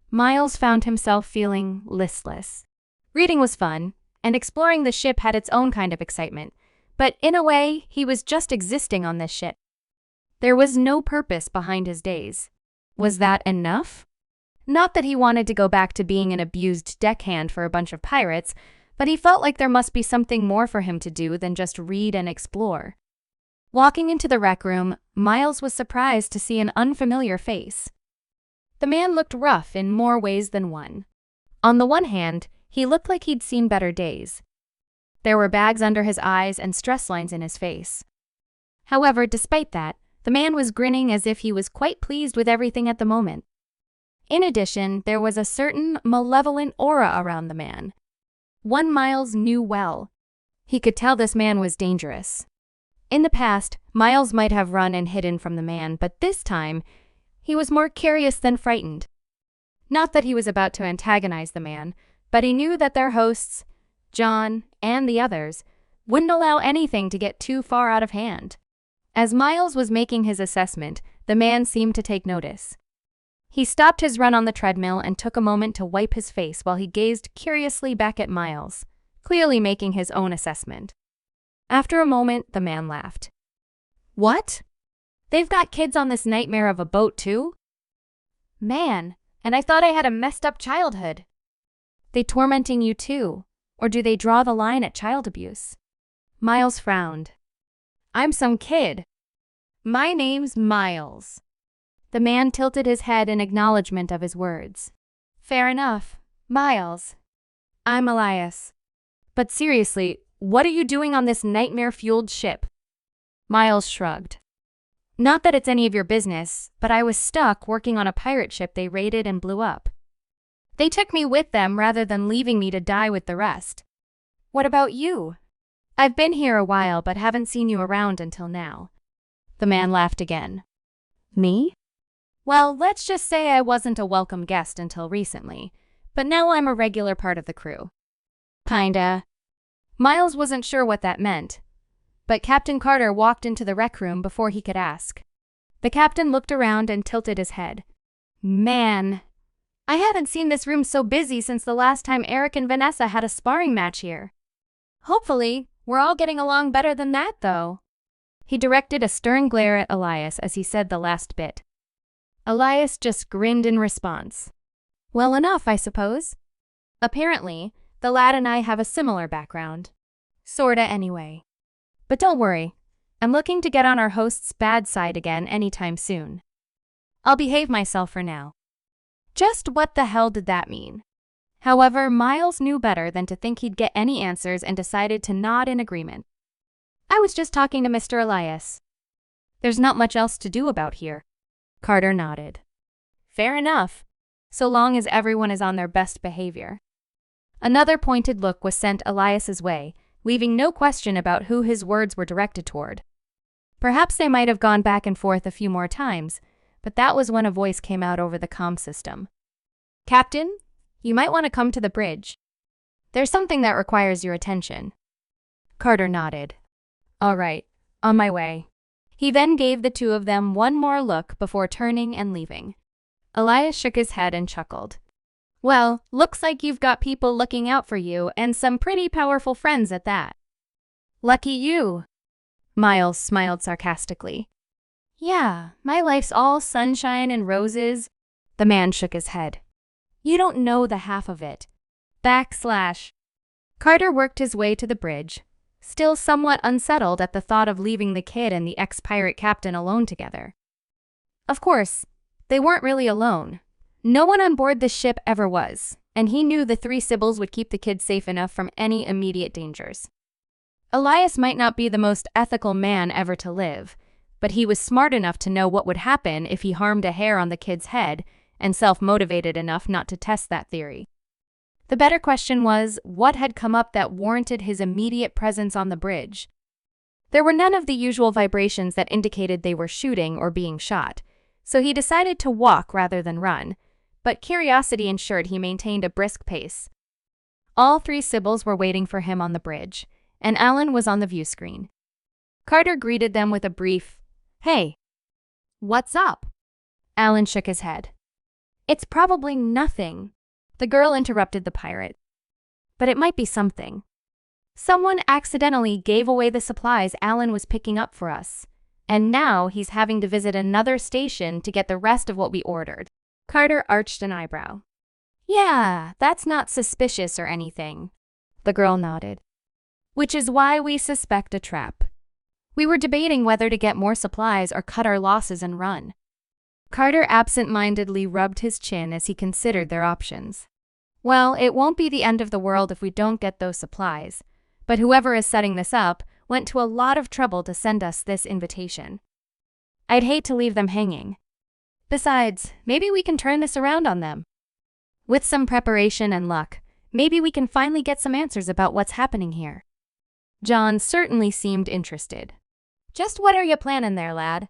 Miles found himself feeling listless. Reading was fun, and exploring the ship had its own kind of excitement, but in a way, he was just existing on this ship. There was no purpose behind his days. Was that enough? Not that he wanted to go back to being an abused deckhand for a bunch of pirates, but he felt like there must be something more for him to do than just read and explore. Walking into the rec room, Miles was surprised to see an unfamiliar face. The man looked rough in more ways than one. On the one hand, he looked like he'd seen better days. There were bags under his eyes and stress lines in his face. However, despite that, the man was grinning as if he was quite pleased with everything at the moment. In addition, there was a certain malevolent aura around the man. One Miles knew well. He could tell this man was dangerous. In the past, Miles might have run and hidden from the man, but this time, he was more curious than frightened. Not that he was about to antagonize the man, but he knew that their hosts, John and the others, wouldn't allow anything to get too far out of hand. As Miles was making his assessment, the man seemed to take notice. He stopped his run on the treadmill and took a moment to wipe his face while he gazed curiously back at Miles, clearly making his own assessment. After a moment, the man laughed. "What? They've got kids on this nightmare of a boat too? Man, and I thought I had a messed up childhood. They tormenting you too, or do they draw the line at child abuse?" Miles frowned. "I'm some kid. My name's Miles." The man tilted his head in acknowledgement of his words. "Fair enough, Miles. I'm Elias. But seriously, what are you doing on this nightmare-fueled ship?" Miles shrugged. "Not that it's any of your business, but I was stuck working on a pirate ship they raided and blew up. They took me with them rather than leaving me to die with the rest. What about you? I've been here a while but haven't seen you around until now." The man laughed again. "Me? Well, let's just say I wasn't a welcome guest until recently, but now I'm a regular part of the crew." "Kinda." Miles wasn't sure what that meant, but Captain Carter walked into the rec room before he could ask. The captain looked around and tilted his head. "Man, I haven't seen this room so busy since the last time Eric and Vanessa had a sparring match here. Hopefully, we're all getting along better than that, though." He directed a stern glare at Elias as he said the last bit. Elias just grinned in response. "Well enough, I suppose. Apparently, the lad and I have a similar background. Sorta anyway. But don't worry, I'm looking to get on our host's bad side again anytime soon. I'll behave myself for now." Just what the hell did that mean? However, Miles knew better than to think he'd get any answers and decided to nod in agreement. "I was just talking to Mr. Elias. There's not much else to do about here." Carter nodded. "Fair enough, so long as everyone is on their best behavior." Another pointed look was sent Elias's way, leaving no question about who his words were directed toward. Perhaps they might have gone back and forth a few more times, but that was when a voice came out over the comm system. "Captain, you might want to come to the bridge. There's something that requires your attention." Carter nodded. "All right, on my way." He then gave the two of them one more look before turning and leaving. Elias shook his head and chuckled. "Well, looks like you've got people looking out for you and some pretty powerful friends at that." "Lucky you." Miles smiled sarcastically. "Yeah, my life's all sunshine and roses." The man shook his head. "You don't know the half of it. /" Carter worked his way to the bridge, still somewhat unsettled at the thought of leaving the kid and the ex-pirate captain alone together. Of course, they weren't really alone. No one on board the ship ever was, and he knew the three Sybils would keep the kid safe enough from any immediate dangers. Elias might not be the most ethical man ever to live, but he was smart enough to know what would happen if he harmed a hair on the kid's head, and self-motivated enough not to test that theory. The better question was, what had come up that warranted his immediate presence on the bridge? There were none of the usual vibrations that indicated they were shooting or being shot, so he decided to walk rather than run, but curiosity ensured he maintained a brisk pace. All three Sybils were waiting for him on the bridge, and Alan was on the view screen. Carter greeted them with a brief, "Hey, what's up?" Alan shook his head. It's probably nothing. The girl interrupted the pirate. But it might be something. Someone accidentally gave away the supplies Alan was picking up for us, and now he's having to visit another station to get the rest of what we ordered. Carter arched an eyebrow. Yeah, that's not suspicious or anything. The girl nodded. Which is why we suspect a trap. We were debating whether to get more supplies or cut our losses and run. Carter absent-mindedly rubbed his chin as he considered their options. Well, it won't be the end of the world if we don't get those supplies, but whoever is setting this up went to a lot of trouble to send us this invitation. I'd hate to leave them hanging. Besides, maybe we can turn this around on them. With some preparation and luck, maybe we can finally get some answers about what's happening here. John certainly seemed interested. Just what are you planning there, lad?